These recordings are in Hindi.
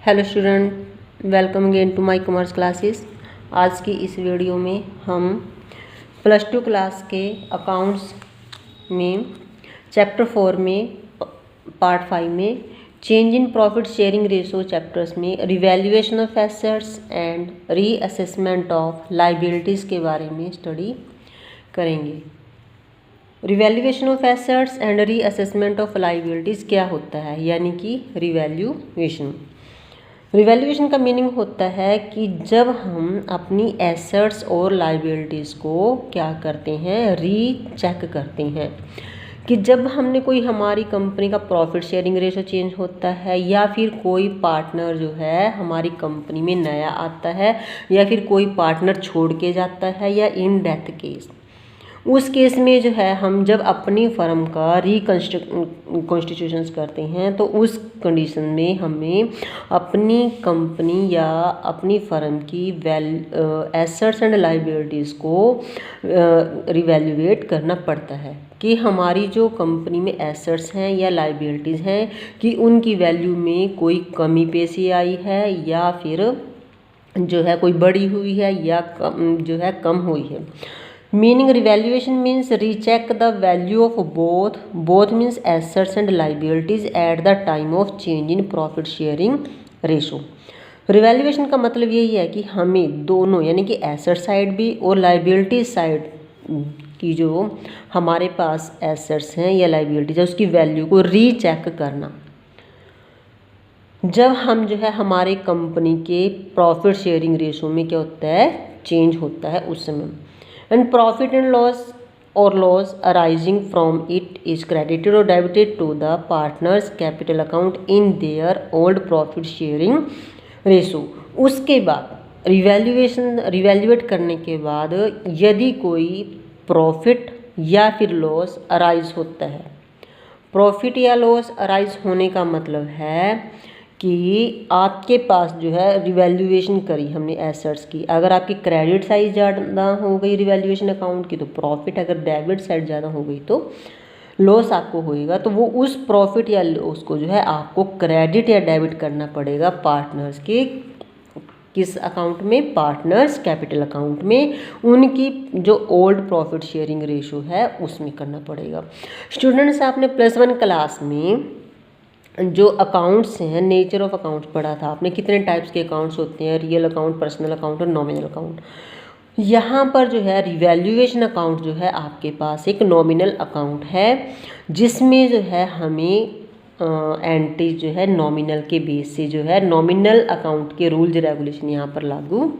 Hello student, welcome again to my commerce classes. आज की इस वीडियो में हम +2 क्लास के अकाउंट्स में चैप्टर 4 में पार्ट 5 में change in profit sharing ratio chapters में revaluation of assets and reassessment of liabilities के बारे में स्टडी करेंगे। Revaluation of assets and reassessment of liabilities क्या होता है, यानी कि रिवैल्यूएशन का मीनिंग होता है कि जब हम अपनी एसेट्स और लायबिलिटीज़ को क्या करते हैं, रीचेक करते हैं कि जब हमने कोई हमारी कंपनी का प्रॉफिट शेयरिंग रेशो चेंज होता है या फिर कोई पार्टनर जो है हमारी कंपनी में नया आता है या फिर कोई पार्टनर छोड़ के जाता है या इन डेथ केस, उस केस में जो है हम जब अपनी फर्म का कॉन्स्टिट्यूशंस करते हैं तो उस कंडीशन में हमें अपनी कंपनी या अपनी फर्म की एसेट्स एंड लायबिलिटीज़ को रिवैल्यूएट करना पड़ता है कि हमारी जो कंपनी में एसेट्स हैं या लायबिलिटीज़ हैं कि उनकी वैल्यू में कोई कमी पेशी आई है या फिर जो है कोई बढ़ी हुई है या जो है कम हुई है। Meaning revaluation means recheck the value of both means assets and liabilities at the time of change in profit sharing ratio. Revaluation का मतलब यही है कि हमें दोनों यानी कि एसेट साइड भी और लायबिलिटी साइड की जो हमारे पास एसेट्स हैं या लायबिलिटीज है उसकी वैल्यू को रीचेक करना जब हम जो है हमारे कंपनी के प्रॉफिट शेयरिंग रेशो में क्या होता है, चेंज होता है उस समय। And profit and loss arising from it is credited or debited to the partner's capital account in their old profit sharing ratio। उसके बाद रिवैल्यूएट करने के बाद यदि कोई प्रॉफिट या फिर लॉस अराइज होता है, प्रॉफिट या लॉस अराइज होने का मतलब है कि आपके पास जो है रिवैल्यूएशन करी हमने एसेट्स की, अगर आपकी क्रेडिट साइड ज़्यादा हो गई रिवैल्यूएशन अकाउंट की तो प्रॉफिट, अगर डेबिट साइड ज़्यादा हो गई तो लॉस आपको होएगा। तो वो उस प्रॉफिट या लॉस को जो है आपको क्रेडिट या डेबिट करना पड़ेगा पार्टनर्स के किस अकाउंट में, पार्टनर्स कैपिटल अकाउंट में, उनकी जो ओल्ड प्रॉफिट शेयरिंग रेशो है उसमें करना पड़ेगा। स्टूडेंट्स, आपने +1 क्लास में जो अकाउंट्स हैं, नेचर ऑफ अकाउंट्स पढ़ा था आपने, कितने टाइप्स के अकाउंट्स होते हैं, रियल अकाउंट, पर्सनल अकाउंट और नॉमिनल अकाउंट। यहाँ पर जो है रिवैल्यूएशन अकाउंट जो है आपके पास एक नॉमिनल अकाउंट है जिसमें जो है हमें एंट्रीज जो है नॉमिनल के बेस से जो है नॉमिनल अकाउंट के रूल्स रेगुलेशन यहाँ पर लागू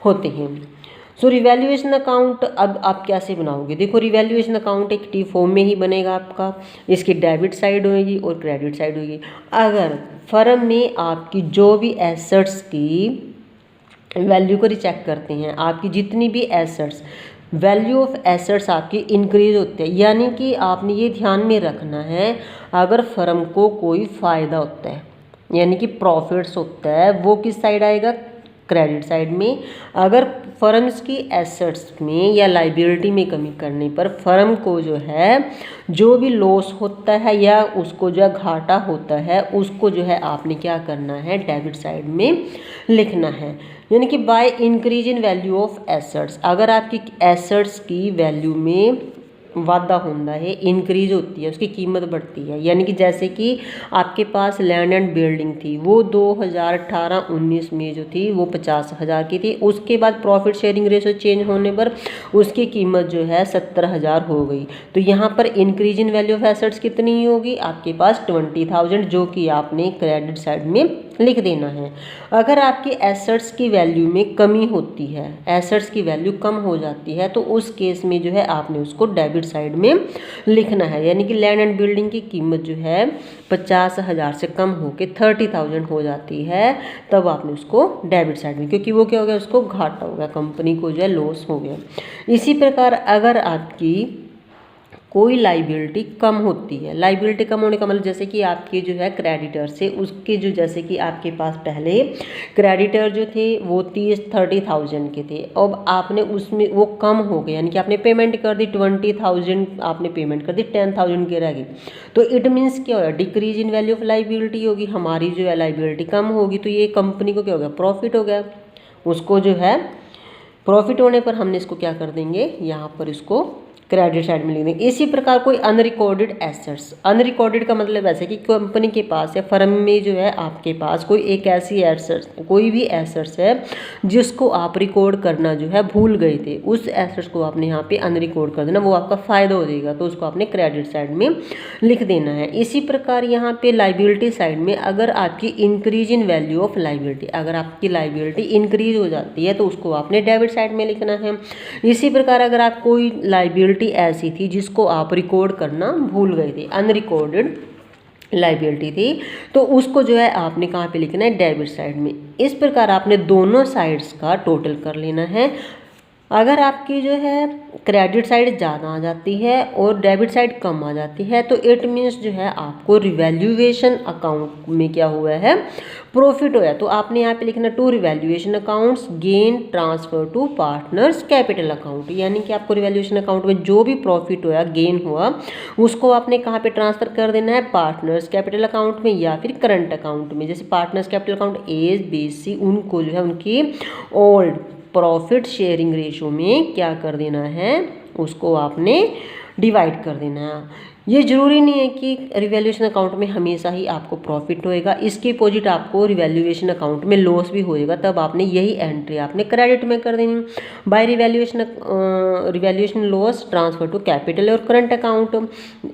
होते हैं। सो रिवैल्यूएशन अकाउंट अब आप कैसे बनाओगे, देखो रिवैल्यूएशन अकाउंट एक टी फॉर्म में ही बनेगा आपका, इसकी डेबिट साइड होगी और क्रेडिट साइड होगी। अगर फर्म में आपकी जो भी एसेट्स की वैल्यू को रिचेक करते हैं, आपकी जितनी भी एसेट्स, वैल्यू ऑफ एसेट्स आपकी इंक्रीज होते हैं, यानी कि आपने ये ध्यान में रखना है अगर फर्म को कोई फ़ायदा होता है यानी कि प्रॉफिट्स होता है वो किस साइड आएगा, क्रेडिट साइड में। अगर फर्म्स की एसेट्स में या लायबिलिटी में कमी करने पर फर्म को जो है जो भी लॉस होता है या उसको जो है घाटा होता है उसको जो है आपने क्या करना है, डेबिट साइड में लिखना है, यानी कि by increase in value of assets. अगर आपकी एसेट्स की वैल्यू में वाधा होता है, इंक्रीज होती है, उसकी कीमत बढ़ती है, यानी कि जैसे कि आपके पास लैंड एंड बिल्डिंग थी वो 2018-19 में जो थी वो 50,000 की थी, उसके बाद प्रॉफिट शेयरिंग रेशो चेंज होने पर उसकी कीमत जो है 70,000 हो गई। तो यहाँ पर increase in value of assets कितनी होगी, आपके पास 20,000, जो कि आपने क्रेडिट साइड में लिख देना है। अगर आपकी एसेट्स की वैल्यू में कमी होती है, एसेट्स की वैल्यू कम हो जाती है, तो उस केस में जो है आपने उसको डेबिट साइड में लिखना है, यानी कि लैंड एंड बिल्डिंग की कीमत जो है 50,000 से कम होके 30,000 हो जाती है, तब आपने उसको डेबिट साइड में, क्योंकि वो क्या हो गया, उसको घाटा हो गया, कंपनी को जो है लॉस हो गया। इसी प्रकार अगर आपकी कोई लाइबिलिटी कम होती है। लाइबिलिटी कम होने का मतलब जैसे कि आपके जो है क्रेडिटर से उसके जो, जैसे कि आपके पास पहले क्रेडिटर जो थे वो 30,000 के थे, अब आपने उसमें वो कम हो गए, यानी कि आपने पेमेंट कर दी 20,000, आपने पेमेंट कर दी 10,000 के रह गई, तो इट मीन्स क्या होगा, decrease in value of liability होगी, हमारी जो है लाइबिलिटी कम होगी, तो ये कंपनी को क्या हो गया, प्रॉफिट हो गया। उसको जो है प्रॉफिट होने पर हमने इसको क्या कर देंगे, यहाँ पर इसको क्रेडिट साइड में लिख देंगे। इसी प्रकार कोई अनरिकॉर्डेड एसेट्स, अनरिकॉर्डेड का मतलब ऐसा कि कंपनी के पास या फर्म में जो है आपके पास कोई एक ऐसी एसेट्स, कोई भी एसेट्स है जिसको आप रिकॉर्ड करना जो है भूल गए थे, उस एसेट्स को आपने यहाँ पे अनरिकॉर्ड कर देना, वो आपका फ़ायदा हो जाएगा, तो उसको आपने क्रेडिट साइड में लिख देना है। इसी प्रकार यहाँ पे लाइबिलिटी साइड में अगर आपकी increase in value of liability, अगर आपकी लाइबिलिटी इंक्रीज हो जाती है तो उसको आपने डेबिट साइड में लिखना है। इसी प्रकार अगर आप कोई लाइबिलिटी ऐसी थी जिसको आप रिकॉर्ड करना भूल गए थे, अनरिकॉर्डेड लाइबिलिटी थी, तो उसको जो है आपने कहाँ पे लिखना है, डेबिट साइड में। इस प्रकार आपने दोनों साइड्स का टोटल कर लेना है। अगर आपकी जो है क्रेडिट साइड ज़्यादा आ जाती है और डेबिट साइड कम आ जाती है तो इट मीन्स जो है आपको रिवैल्यूएशन अकाउंट में क्या हुआ है, प्रॉफिट होया। तो आपने यहाँ पे लिखना to revaluation accounts gain transfer to partners capital account, यानी कि आपको रिवैल्यूएशन अकाउंट में जो भी प्रॉफिट होया, गेन हुआ, उसको आपने कहाँ पे ट्रांसफर कर देना है, पार्टनर्स कैपिटल अकाउंट में या फिर करंट अकाउंट में। जैसे partners capital account A B C, उनको जो है उनकी ओल्ड प्रॉफिट शेयरिंग रेशो में क्या कर देना है, उसको आपने डिवाइड कर देना है। ये ज़रूरी नहीं है कि रिवैल्यूएशन अकाउंट में हमेशा ही आपको प्रॉफिट होएगा, इसके अपोजिट आपको रिवैल्यूएशन अकाउंट में लॉस भी होएगा, तब आपने यही एंट्री आपने क्रेडिट में कर देनी। By revaluation loss transfer to capital और current account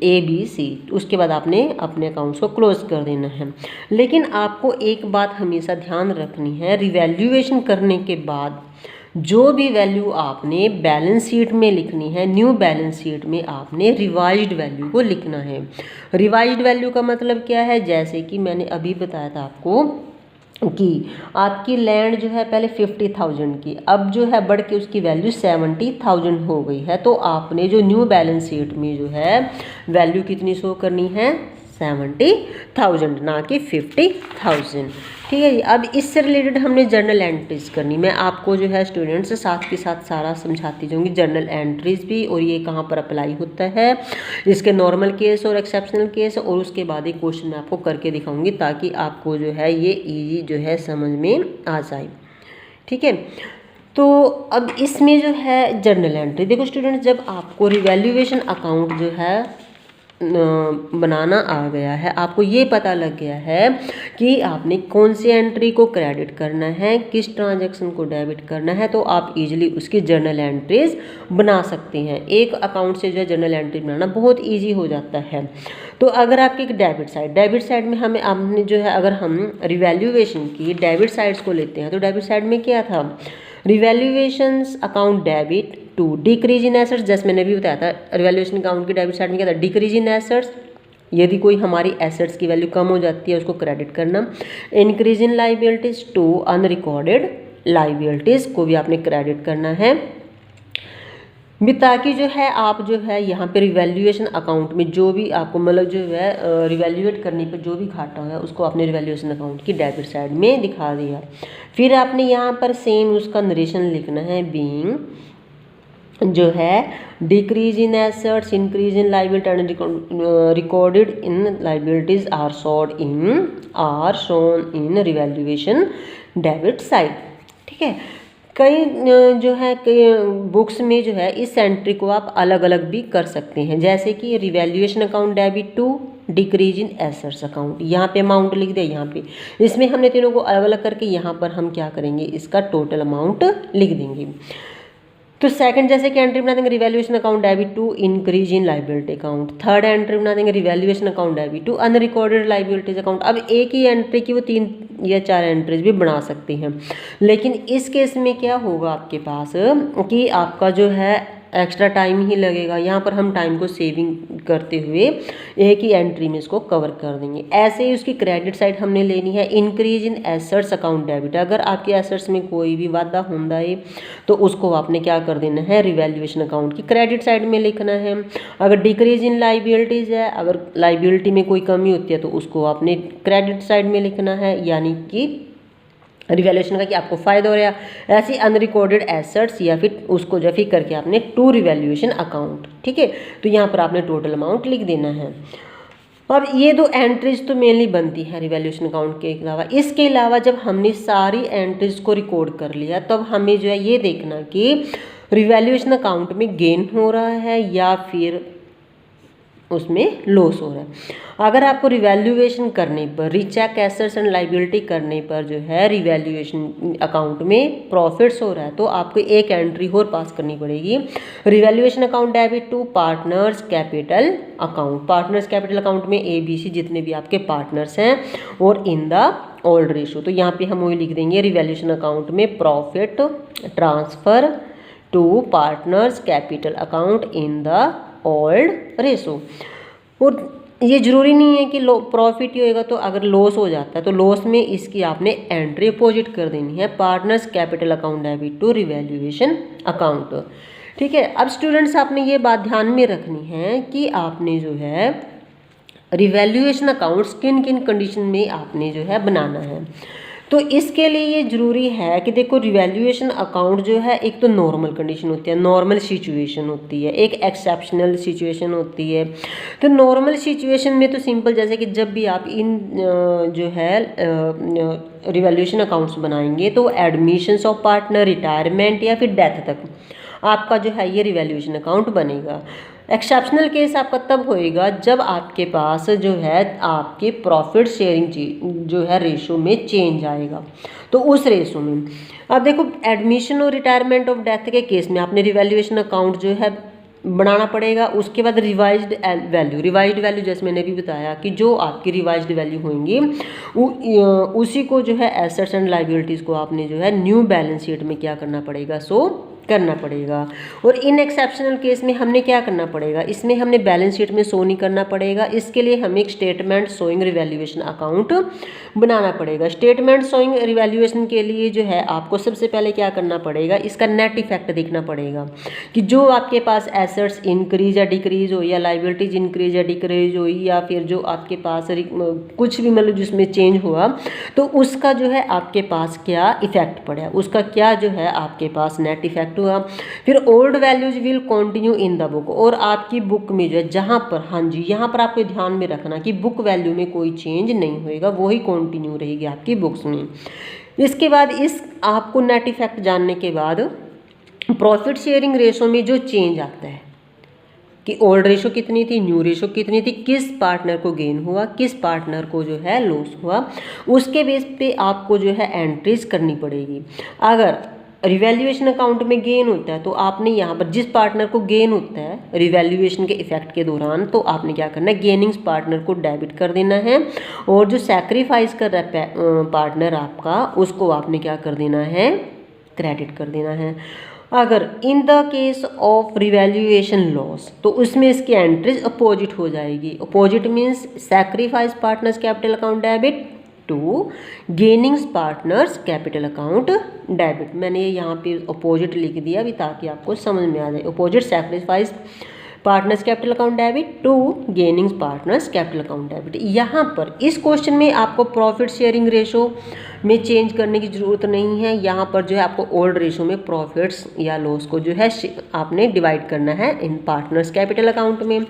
A B C, उसके बाद आपने अपने अकाउंट्स को क्लोज कर देना है। लेकिन आपको एक बात हमेशा ध्यान रखनी है, रिवैल्यूएशन करने के बाद जो भी वैल्यू आपने बैलेंस शीट में लिखनी है, न्यू बैलेंस शीट में आपने रिवाइज्ड वैल्यू को लिखना है। रिवाइज्ड वैल्यू का मतलब क्या है, जैसे कि मैंने अभी बताया था आपको कि आपकी लैंड जो है पहले 50,000 की, अब जो है बढ़ के उसकी वैल्यू 70,000 हो गई है, तो आपने जो न्यू बैलेंस शीट में जो है वैल्यू कितनी शो करनी है, 70,000, ना कि 50,000। ठीक है जी। अब इससे रिलेटेड हमने जर्नल एंट्रीज करनी, मैं आपको जो है स्टूडेंट्स साथ के साथ सारा समझाती जाऊंगी, जर्नल एंट्रीज भी, और ये कहाँ पर अप्लाई होता है, इसके नॉर्मल केस और एक्सेप्शनल केस, और उसके बाद एक क्वेश्चन मैं आपको करके दिखाऊंगी ताकि आपको जो है ये इजी जो है समझ में आ जाए। ठीक है, तो अब इसमें जो है जर्नल एंट्री, देखो स्टूडेंट्स, जब आपको रिवैल्यूएशन अकाउंट जो है बनाना आ गया है, आपको ये पता लग गया है कि आपने कौन सी एंट्री को क्रेडिट करना है, किस ट्रांजैक्शन को डेबिट करना है, तो आप इजीली उसकी जर्नल एंट्रीज बना सकते हैं। एक अकाउंट से जो है जर्नल एंट्री बनाना बहुत इजी हो जाता है। तो अगर आपकी डेबिट साइड में हमें आपने जो है, अगर हम रिवैल्यूएशन की डेबिट साइड्स को लेते हैं, तो डेबिट साइड में क्या था, revaluations account debit to decrease in assets, जैसे मैंने भी बताया था रिवैल्यूएशन अकाउंट की डेबिट साइड में क्या था, डिक्रीज इन एसेट्स, यदि कोई हमारी एसेट्स की वैल्यू कम हो जाती है उसको क्रेडिट करना। Increase in liabilities to unrecorded liabilities को भी आपने क्रेडिट करना है, ताकि जो है आप जो है यहाँ पे रिवैल्यूएशन अकाउंट में जो भी आपको मतलब जो है रिवैल्यूएट करने पर जो भी घाटा है उसको आपने रिवैल्यूएशन अकाउंट की डेबिट साइड में दिखा दिया। फिर आपने यहाँ पर सेम उसका नरेशन लिखना है, बीइंग जो है decrease in assets, increase in liability and recorded in liabilities are shown in revaluation debit side. ठीक है, कई जो है कई बुक्स में जो है इस एंट्री को आप अलग अलग भी कर सकते हैं, जैसे कि revaluation account debit to decrease in assets account, यहाँ पे अमाउंट लिख दिया, यहाँ पे इसमें हमने तीनों को अलग अलग करके यहाँ पर हम क्या करेंगे, इसका टोटल अमाउंट लिख देंगे। तो सेकंड जैसे कि एंट्री बना देंगे revaluation account debit to increase in liability account, third entry बना देंगे revaluation account debit to unrecorded liabilities account. अब एक ही एंट्री की वो 3 या 4 एंट्रीज भी बना सकते हैं, लेकिन इस केस में क्या होगा आपके पास कि आपका जो है एक्स्ट्रा टाइम ही लगेगा। यहाँ पर हम टाइम को सेविंग करते हुए एक ही एंट्री में इसको कवर कर देंगे। ऐसे ही उसकी क्रेडिट साइड हमने लेनी है, increase in assets account debit. अगर आपके एसेट्स में कोई भी वाधा होता है तो उसको आपने क्या कर देना है, रिवैल्यूएशन अकाउंट की क्रेडिट साइड में लिखना है। अगर डिक्रीज इन लाइबिलिटीज है, अगर लाइबिलिटी में कोई कमी होती है तो उसको आपने क्रेडिट साइड में लिखना है, यानी कि रिवैल्यूएशन का कि आपको फ़ायदा हो रहा है। ऐसी अनरिकॉर्डेड एसेट्स या फिर उसको जो फिर करके आपने टू रिवैल्यूएशन अकाउंट, ठीक है। तो यहाँ पर आपने टोटल अमाउंट लिख देना है। अब ये दो एंट्रीज तो मेनली बनती है रिवैल्यूएशन अकाउंट के अलावा। इसके अलावा जब हमने सारी एंट्रीज को रिकॉर्ड कर लिया तब हमें जो है ये देखना कि रिवैल्यूएशन अकाउंट में गेन हो रहा है या फिर उसमें लॉस हो रहा है। अगर आपको रिवैल्यूएशन करने पर, रीचेक एसेट्स एंड लाइबिलिटी करने पर जो है रिवैल्यूएशन अकाउंट में प्रॉफिट्स हो रहा है तो आपको एक एंट्री और पास करनी पड़ेगी, revaluation account debit to partners capital account. Partners capital account में ABC जितने भी आपके पार्टनर्स हैं और इन द ओल्ड रेशो। तो यहाँ पे हम वही लिख देंगे, रिवैल्यूएशन अकाउंट में profit transfer to partners capital account in the old ratio. और ये जरूरी नहीं है कि प्रॉफिट ही होएगा, तो अगर लॉस हो जाता है तो लॉस में इसकी आपने एंट्री अपोजिट कर देनी है, partners capital account debit to revaluation account, ठीक है। अब स्टूडेंट्स आपने ये बात ध्यान में रखनी है कि आपने जो है रिवैल्यूएशन अकाउंट्स किन किन कंडीशन में आपने जो है बनाना है। तो इसके लिए ये ज़रूरी है कि देखो रिवैल्यूएशन अकाउंट जो है एक तो नॉर्मल कंडीशन होती है, नॉर्मल सिचुएशन होती है, एक एक्सेप्शनल सिचुएशन होती है। तो नॉर्मल सिचुएशन में तो सिंपल, जैसे कि जब भी आप इन जो है रिवैल्यूएशन अकाउंट्स बनाएंगे तो एडमिशन्स ऑफ पार्टनर, रिटायरमेंट या फिर डेथ तक आपका जो है ये रिवैल्यूएशन अकाउंट बनेगा। एक्सेप्शनल केस आपका तब होएगा जब आपके पास जो है आपके प्रॉफिट शेयरिंग जो है रेशो में चेंज आएगा, तो उस रेशो में अब देखो एडमिशन और रिटायरमेंट ऑफ डेथ के केस में आपने रिवैल्यूएशन अकाउंट जो है बनाना पड़ेगा। उसके बाद रिवाइज्ड वैल्यू जैसे मैंने भी बताया कि जो आपकी रिवाइज्ड वैल्यू होंगी उसी को जो है एसेट्स एंड लाइबिलिटीज़ को आपने जो है न्यू बैलेंस शीट में क्या करना पड़ेगा, शो करना पड़ेगा। और इन एक्सेप्शनल केस में हमने क्या करना पड़ेगा, इसमें हमने बैलेंस शीट में शो नहीं करना पड़ेगा। इसके लिए हमें एक स्टेटमेंट शोइंग रिवैल्यूएशन अकाउंट बनाना पड़ेगा। स्टेटमेंट शोइंग रिवैल्यूएशन के लिए जो है आपको सबसे पहले क्या करना पड़ेगा, इसका नेट इफेक्ट देखना पड़ेगा कि जो आपके पास एसेट्स इंक्रीज या डिक्रीज हो या लाइबिलिटीज इंक्रीज या डिक्रीज हुई या फिर जो आपके पास कुछ भी मतलब जिसमें चेंज हुआ तो उसका जो है आपके पास क्या इफेक्ट पड़ा, उसका क्या जो है आपके पास नेट इफेक्ट हुआ। फिर old values will continue in the book, और आपकी बुक में जो है जहाँ पर, हाँ जी यहाँ पर आपको ध्यान में रखना कि बुक वैल्यू में कोई चेंज नहीं होएगा, वही कंटिन्यू रहेगी आपकी बुक्स में। इसके बाद इस आपको नेट इफेक्ट जानने के बाद प्रॉफिट शेयरिंग रेशो में जो चेंज आता है कि ओल्ड रेशो कितनी थी, न्यू रेशो कितनी थी, किस पार्टनर को गेन हुआ, किस पार्टनर को जो है लॉस हुआ, उसके बेस पे आपको जो है एंट्रीज करनी पड़ेगी। अगर रिवैल्यूएशन अकाउंट में गेन होता है तो आपने यहाँ पर जिस पार्टनर को गेन होता है रिवैल्यूएशन के इफेक्ट के दौरान तो आपने क्या करना है, गेनिंग्स पार्टनर को डेबिट कर देना है, और जो सैक्रिफाइस कर रहा है पार्टनर आपका उसको आपने क्या कर देना है, क्रेडिट कर देना है। अगर in the case of revaluation loss तो उसमें इसकी एंट्रीज अपोजिट हो जाएगी। Opposite means sacrifice partners capital account debit to gainings partners capital account debit. मैंने ये यहाँ पे अपोजिट लिख दिया अभी ताकि आपको समझ में आ जाए। Opposite sacrifice partners capital account debit to gainings partners capital account debit. यहाँ पर इस क्वेश्चन में आपको प्रॉफिट शेयरिंग रेशो में चेंज करने की ज़रूरत नहीं है। यहाँ पर जो है आपको ओल्ड रेशो में प्रॉफिट्स या लॉस को जो है आपने डिवाइड करना है इन पार्टनर्स कैपिटल अकाउंट में।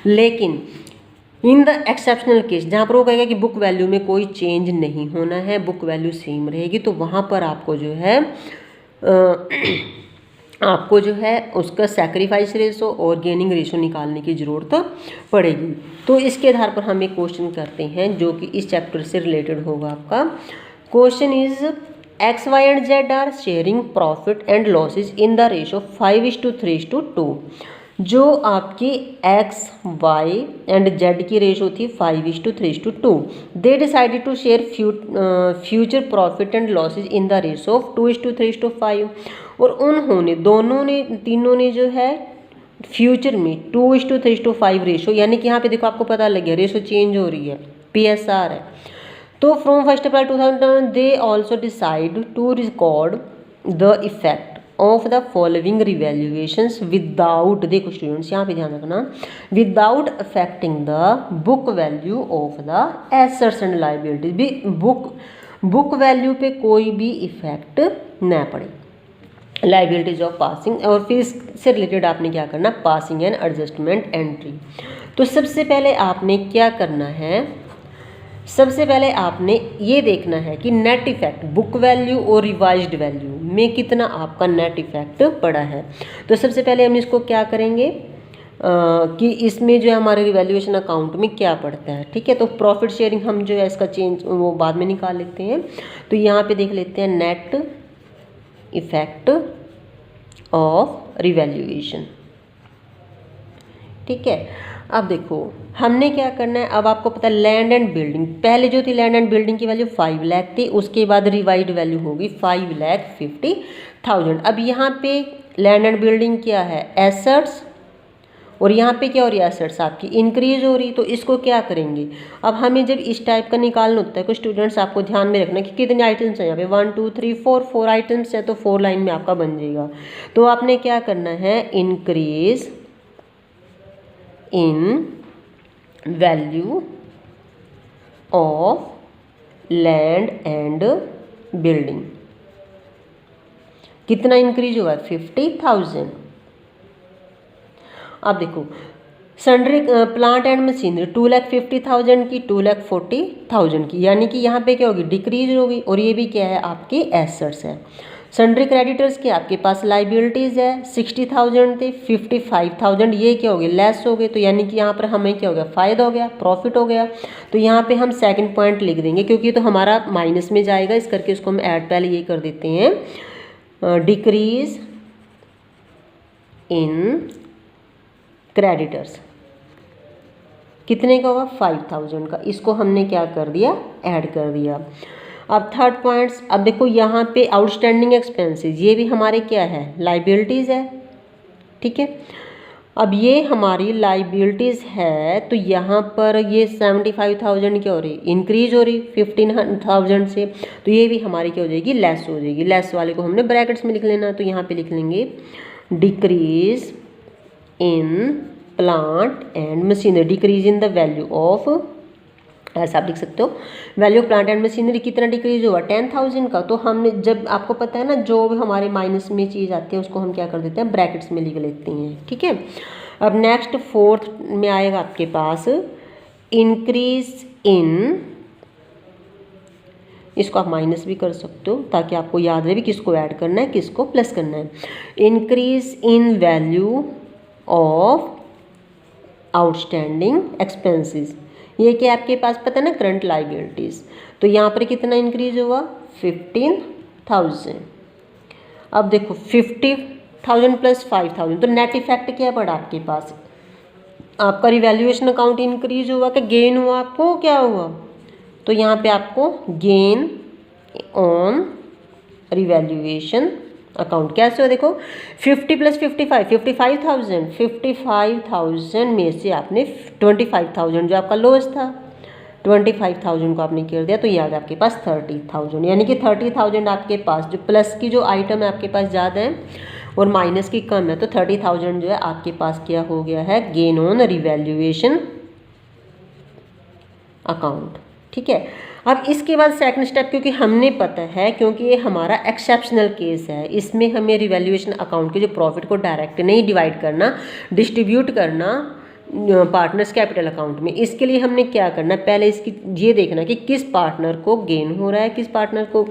लेकिन इन द एक्सेप्शनल केस जहाँ पर वो कहेगा कि बुक वैल्यू में कोई चेंज नहीं होना है, बुक वैल्यू सेम रहेगी, तो वहाँ पर आपको जो है आपको जो है उसका सैक्रिफाइस रेशो और गेनिंग रेशो निकालने की ज़रूरत पड़ेगी। तो इसके आधार पर हम एक क्वेश्चन करते हैं जो कि इस चैप्टर से रिलेटेड होगा आपका। Question is X Y and Z are sharing profit and losses in the ratio 5:3:2। जो आपकी एक्स वाई एंड जेड की रेशो थी 5:3:2। They decided to share future profit and losses in the ratio of 2:3:5। और उन्होंने तीनों ने जो है फ्यूचर में 2:3:5 रेशो, यानी कि यहाँ पे देखो आपको पता लग गया रेशो चेंज हो रही है, PSR है। तो from 1 April 2000 they also decide to record the effect of the following revaluations without, देखो स्टूडेंट्स यहाँ पे ध्यान रखना, without affecting the book value of the assets and liabilities, भी बुक वैल्यू पे कोई भी इफेक्ट ना पड़े, लायबिलिटीज ऑफ पासिंग। और फिर इससे रिलेटेड आपने क्या करना, पासिंग एंड एडजस्टमेंट एंट्री। तो सबसे पहले आपने क्या करना है, सबसे पहले आपने ये देखना है कि नेट इफेक्ट बुक वैल्यू और रिवाइज्ड वैल्यू में कितना आपका नेट इफेक्ट पड़ा है। तो सबसे पहले हम इसको क्या करेंगे कि इसमें जो है हमारे रिवैल्यूएशन अकाउंट में क्या पड़ता है, ठीक है। तो प्रॉफिट शेयरिंग हम जो है इसका चेंज वो बाद में निकाल लेते हैं। तो यहाँ पे देख लेते हैं नेट इफेक्ट ऑफ रिवैल्यूएशन, ठीक है। अब देखो हमने क्या करना है, अब आपको पता है लैंड एंड बिल्डिंग, पहले जो थी लैंड एंड बिल्डिंग की वैल्यू 5 लाख थी, उसके बाद रिवाइज्ड वैल्यू होगी 5,50,000। अब यहाँ पे लैंड एंड बिल्डिंग क्या है, एसेट्स, और यहाँ पे क्या हो रही है, एसेट्स आपकी इंक्रीज हो रही। तो इसको क्या करेंगे, अब हमें जब इस टाइप का निकालना होता है, कुछ स्टूडेंट्स आपको ध्यान में रखना कि कितने आइटम्स हैं यहाँ पे, 1 2 3 4 आइटम्स हैं, तो 4 लाइन में आपका बन जाएगा। तो आपने क्या करना है, increase in value of land and building, कितना इंक्रीज हुआ, 50,000। अब देखो सन्ड्री प्लांट एंड मशीनरी 2,50,000 की 2,40,000 की, यानी कि यहाँ पे क्या होगी, डिक्रीज होगी। और ये भी क्या है, आपके एसेट्स है। सन्ड्री क्रेडिटर्स के आपके पास लाइबिलिटीज़ है, 60,000 थे, 55,000 ये क्या हो गए, लेस हो गए। तो यानी कि यहाँ पर हमें क्या हो गया, फ़ायदा हो गया, प्रॉफिट हो गया। तो यहाँ पे हम सेकंड पॉइंट लिख देंगे, क्योंकि तो हमारा माइनस में जाएगा, इस करके इसको हम ऐड पहले ये कर देते हैं, डिक्रीज इन क्रेडिटर्स, कितने का होगा, 5,000 का। इसको हमने क्या कर दिया, ऐड कर दिया। अब थर्ड पॉइंट्स, अब देखो यहाँ पे आउटस्टैंडिंग एक्सपेंसेस, ये भी हमारे क्या है, लाइबिलिटीज़ है, ठीक है। अब ये हमारी लाइबिलिटीज़ है, तो यहाँ पर ये 75,000 क्या हो रही, इंक्रीज हो रही 15,000 से। तो ये भी हमारी क्या हो जाएगी, लेस हो जाएगी। लेस वाले को हमने ब्रैकेट्स में लिख लेना, तो यहाँ पे लिख लेंगे decrease in plant and machinery, decrease in the value of, ऐसा आप लिख सकते हो, value of plant and machinery कितना डिक्रीज हुआ, 10,000 का। तो हमने जब आपको पता है ना, जो भी हमारे माइनस में चीज़ आती है उसको हम क्या कर देते हैं, ब्रैकेट्स में लिख लेते हैं, ठीक है। अब नेक्स्ट फोर्थ में आएगा आपके पास इंक्रीज इन, इसको आप माइनस भी कर सकते हो ताकि आपको याद रहे भी किसको ऐड करना है, किसको प्लस करना है। Increase in value of outstanding expenses, ये क्या आपके पास पता है ना, करंट लाइबिलिटीज़। तो यहाँ पर कितना इंक्रीज हुआ, 15,000। अब देखो 50,000 प्लस 5,000, तो नेट इफेक्ट क्या पड़ा आपके पास, आपका रिवैल्यूएशन अकाउंट इंक्रीज हुआ कि गेन हुआ, आपको क्या हुआ। तो यहाँ पे आपको गेन ऑन रिवैल्यूएशन अकाउंट कैसे हो, देखो 50 प्लस 55, 55,000, 55,000 में से आपने 25,000 जो आपका लॉस था, 25,000 को आपने कर दिया, तो ये आ गया आपके पास 30,000। यानी कि 30,000 आपके पास, जो प्लस की जो आइटम है आपके पास ज़्यादा है और माइनस की कम है, तो 30,000 जो है आपके पास क्या हो गया है, गेन ऑन रिवैल्यूएशन अकाउंट, ठीक है। अब इसके बाद सेकंड स्टेप, क्योंकि हमने पता है, क्योंकि ये हमारा एक्सेप्शनल केस है, इसमें हमें रिवैल्यूएशन अकाउंट के जो प्रॉफिट को डायरेक्ट नहीं डिवाइड करना, डिस्ट्रीब्यूट करना पार्टनर्स कैपिटल अकाउंट में। इसके लिए हमने क्या करना, पहले इसकी ये देखना कि किस पार्टनर को गेन हो रहा है, किस पार्टनर को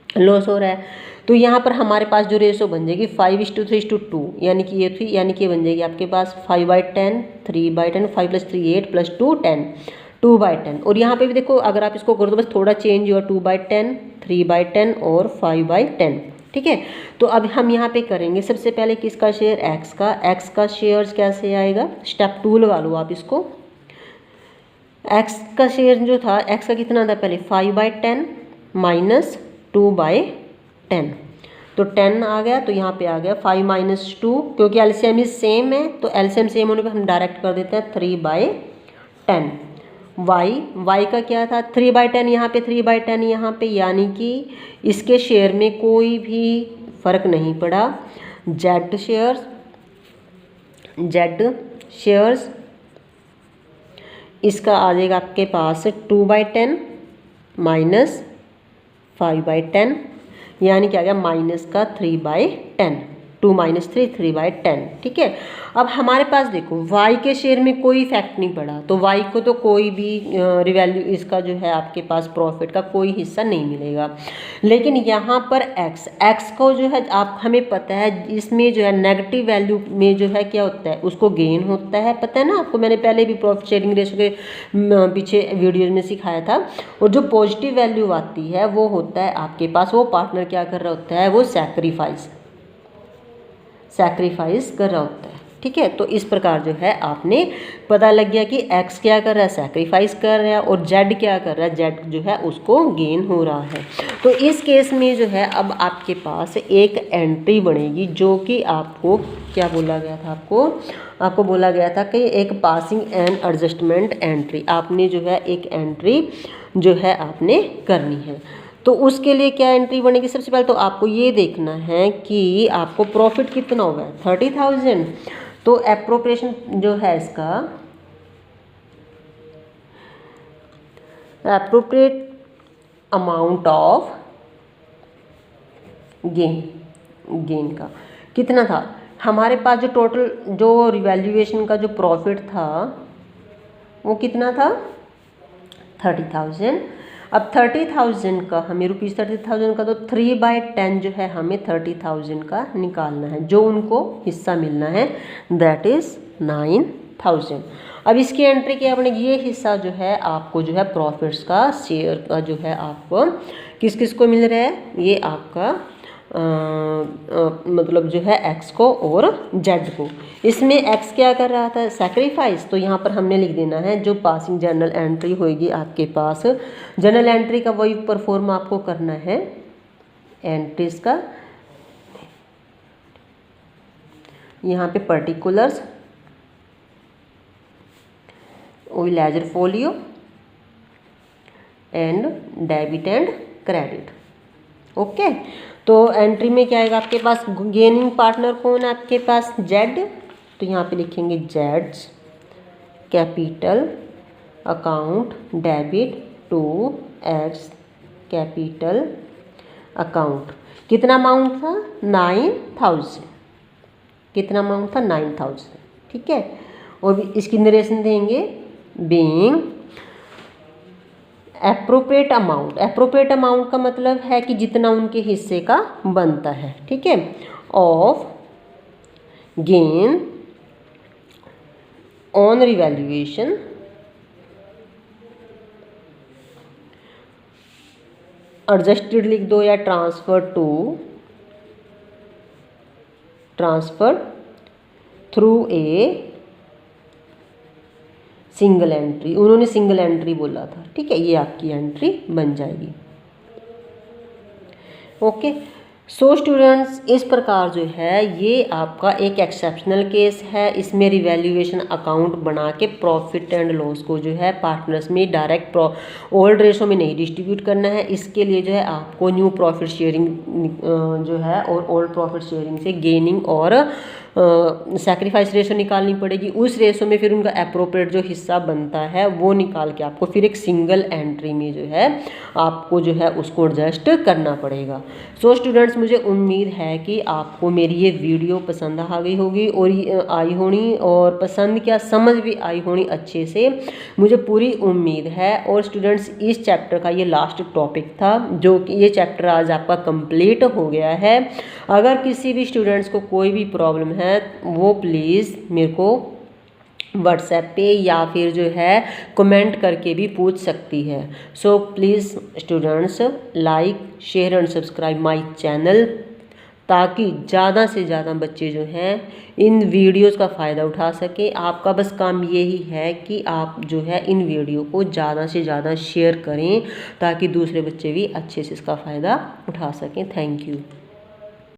लॉस हो रहा है। तो यहाँ पर हमारे पास जो रेशो बन जाएगी 5:3:2, यानी कि ये थी, यानी कि बन जाएगी आपके पास 5/10, 3/10, 5 + 3 8 + 2 10, 2/10। और यहाँ पे भी देखो अगर आप इसको करो तो बस थोड़ा चेंज हुआ, 2/10, 3/10 और 5/10, ठीक है। तो अब हम यहाँ पे करेंगे सबसे पहले किसका शेयर, एक्स का शेयर कैसे आएगा, स्टेप 2 लगा लो आप इसको। एक्स का शेयर जो था, एक्स का कितना था पहले, 5/10 - 2/10, तो 10 आ गया, तो यहाँ पे आ गया 5 माइनस 2, क्योंकि एलसीएम इज सेम है तो एलसीएम सेम होने पे हम डायरेक्ट कर देते हैं 3/10। y का क्या था 3/10, यहाँ पे 3/10 यहाँ पे, यानी कि इसके शेयर में कोई भी फर्क नहीं पड़ा। z शेयर्स इसका आ जाएगा आपके पास 2/10 माइनस 5/10, यानी क्या आ गया माइनस का 3/10, 2 माइनस 3 3/10। ठीक है, अब हमारे पास देखो y के शेयर में कोई इफेक्ट नहीं पड़ा, तो y को तो कोई भी रिवैल्यू इसका जो है आपके पास प्रॉफिट का कोई हिस्सा नहीं मिलेगा। लेकिन यहाँ पर x को जो है आप हमें पता है इसमें जो है नेगेटिव वैल्यू में जो है क्या होता है उसको गेन होता है, पता है ना आपको, मैंने पहले भी प्रॉफिट शेयरिंग रेशो के पीछे वीडियो में सिखाया था। और जो पॉजिटिव वैल्यू आती है वो होता है आपके पास, वो पार्टनर क्या कर रहा होता है, वो सैक्रिफाइस कर रहा होता है। ठीक है, तो इस प्रकार जो है आपने पता लग गया कि x क्या कर रहा है, सैक्रिफाइस कर रहा है, और z क्या कर रहा है, z जो है उसको गेन हो रहा है। तो इस केस में जो है अब आपके पास एक एंट्री बनेगी, जो कि आपको क्या बोला गया था, आपको बोला गया था कि एक पासिंग एंड एडजस्टमेंट एंट्री, आपने जो है एक एंट्री जो है आपने करनी है। तो उसके लिए क्या एंट्री बनेगी, सबसे पहले तो आपको ये देखना है कि आपको प्रॉफिट कितना होगा, 30,000। तो एप्रोप्रिएशन जो है इसका एप्रोप्रिएट अमाउंट ऑफ गेन का कितना था हमारे पास, जो टोटल जो रिवैल्यूएशन का जो प्रॉफिट था वो कितना था 30,000। अब 30,000 का हमें रुपीज़ 30,000 का, तो 3/10 जो है हमें 30,000 का निकालना है, जो उनको हिस्सा मिलना है, दैट इज़ 9,000। अब इसकी एंट्री क्या बनेगी, ये हिस्सा जो है आपको जो है प्रॉफिट्स का शेयर का जो है आपको किस किस को मिल रहा है, ये आपका मतलब जो है x को और z को। इसमें x क्या कर रहा था, सैक्रिफाइस, तो यहाँ पर हमने लिख देना है जो पासिंग जर्नल एंट्री होगी आपके पास, जर्नल एंट्री का वही परफॉर्म आपको करना है एंट्रीज का। यहाँ पे पर्टिकुलर्स, वही ledger folio and debit and credit. Okay, तो एंट्री में क्या आएगा आपके पास, गेनिंग पार्टनर कौन है आपके पास, z, तो यहाँ पे लिखेंगे जेड्स capital account debit to x capital account. कितना अमाउंट था 9,000, कितना अमाउंट था 9,000। ठीक है, और इसकी नरेशन देंगे बीइंग एप्रोप्रिएट अमाउंट का मतलब है कि जितना उनके हिस्से का बनता है। ठीक है, of gain on revaluation adjusted लिख दो या transfer through a single entry, उन्होंने सिंगल एंट्री बोला था। ठीक है, ये आपकी एंट्री बन जाएगी। ओके, सो स्टूडेंट्स, इस प्रकार जो है ये आपका एक एक्सेप्शनल केस है। इसमें रिवैल्यूएशन अकाउंट बना के प्रॉफिट एंड लॉस को जो है पार्टनर्स में डायरेक्ट ओल्ड रेशो में नहीं डिस्ट्रीब्यूट करना है। इसके लिए जो है आपको न्यू प्रॉफिट शेयरिंग जो है और ओल्ड प्रॉफिट शेयरिंग से गेनिंग और सैक्रिफाइस रेशो निकालनी पड़ेगी। उस रेशो में फिर उनका एप्रोप्रिएट जो हिस्सा बनता है वो निकाल के आपको फिर एक सिंगल एंट्री में जो है आपको जो है उसको एडजस्ट करना पड़ेगा। सो स्टूडेंट्स, मुझे उम्मीद है कि आपको मेरी ये वीडियो पसंद आ गई होगी और आई होनी, और पसंद क्या समझ भी आई होनी अच्छे से, मुझे पूरी उम्मीद है। और स्टूडेंट्स, इस चैप्टर का ये लास्ट टॉपिक था, जो कि ये चैप्टर आज आपका कंप्लीट हो गया है। अगर किसी भी स्टूडेंट्स को कोई भी प्रॉब्लम है वो प्लीज़ मेरे को व्हाट्सएप पे या फिर जो है कमेंट करके भी पूछ सकती है। So please students, like share and subscribe my channel, ताकि ज़्यादा से ज़्यादा बच्चे जो हैं इन वीडियोस का फ़ायदा उठा सके। आपका बस काम यही है कि आप जो है इन वीडियो को ज़्यादा से ज़्यादा शेयर करें, ताकि दूसरे बच्चे भी अच्छे से इसका फ़ायदा उठा सकें। Thank you.